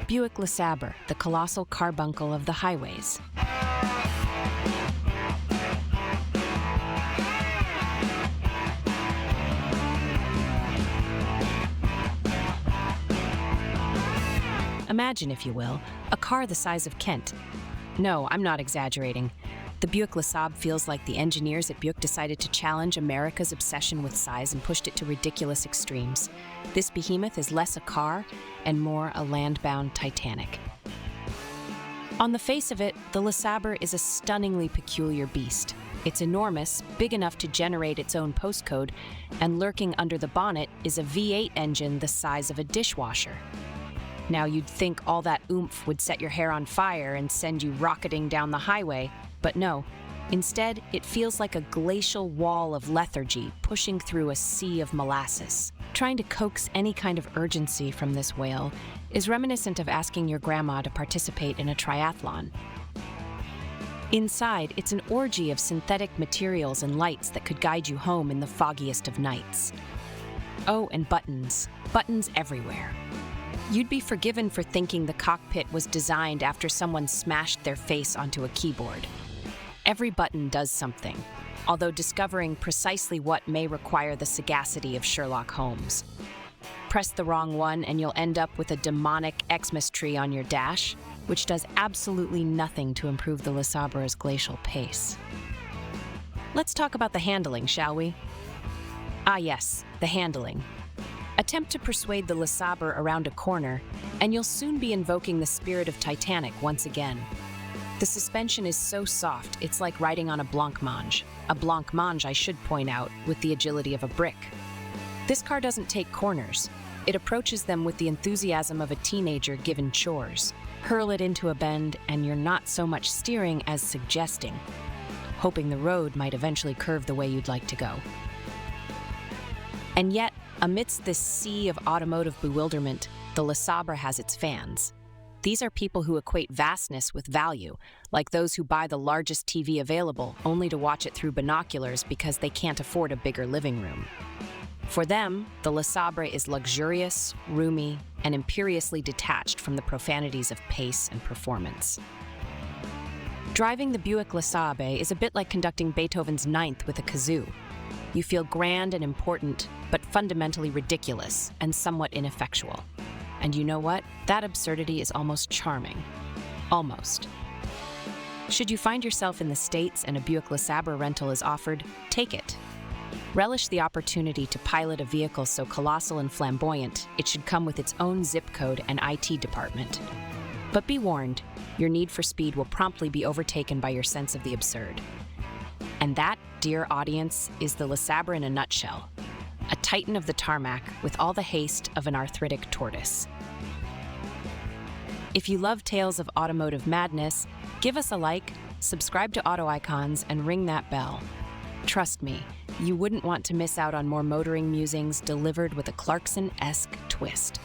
Buick LeSabre, the colossal carbuncle of the highways. Imagine, if you will, a car the size of Kent. No, I'm not exaggerating. The Buick LeSabre feels like the engineers at Buick decided to challenge America's obsession with size and pushed it to ridiculous extremes. This behemoth is less a car and more a landbound Titanic. On the face of it, the LeSabre is a stunningly peculiar beast. It's enormous, big enough to generate its own postcode, and lurking under the bonnet is a V8 engine the size of a dishwasher. Now, you'd think all that oomph would set your hair on fire and send you rocketing down the highway, but no. Instead, it feels like a glacial wall of lethargy pushing through a sea of molasses. Trying to coax any kind of urgency from this whale is reminiscent of asking your grandma to participate in a triathlon. Inside, it's an orgy of synthetic materials and lights that could guide you home in the foggiest of nights. Oh, and buttons. Buttons everywhere. You'd be forgiven for thinking the cockpit was designed after someone smashed their face onto a keyboard. Every button does something, although discovering precisely what may require the sagacity of Sherlock Holmes. Press the wrong one and you'll end up with a demonic Xmas tree on your dash, which does absolutely nothing to improve the LeSabre's glacial pace. Let's talk about the handling, shall we? Ah yes, the handling. Attempt to persuade the LeSabre around a corner, and you'll soon be invoking the spirit of Titanic once again. The suspension is so soft, it's like riding on a blancmange. A blancmange, I should point out, with the agility of a brick. This car doesn't take corners. It approaches them with the enthusiasm of a teenager given chores. Hurl it into a bend, and you're not so much steering as suggesting, hoping the road might eventually curve the way you'd like to go. And yet, amidst this sea of automotive bewilderment, the LeSabre has its fans. These are people who equate vastness with value, like those who buy the largest TV available only to watch it through binoculars because they can't afford a bigger living room. For them, the LeSabre is luxurious, roomy, and imperiously detached from the profanities of pace and performance. Driving the Buick LeSabre is a bit like conducting Beethoven's Ninth with a kazoo. You feel grand and important, but fundamentally ridiculous and somewhat ineffectual. And you know what? That absurdity is almost charming. Almost. Should you find yourself in the States and a Buick LeSabre rental is offered, take it. Relish the opportunity to pilot a vehicle so colossal and flamboyant, it should come with its own zip code and IT department. But be warned, your need for speed will promptly be overtaken by your sense of the absurd. And that, dear audience, is the LeSabre in a nutshell. A titan of the tarmac with all the haste of an arthritic tortoise. If you love tales of automotive madness, give us a like, subscribe to Auto Icons, and ring that bell. Trust me, you wouldn't want to miss out on more motoring musings delivered with a Clarkson-esque twist.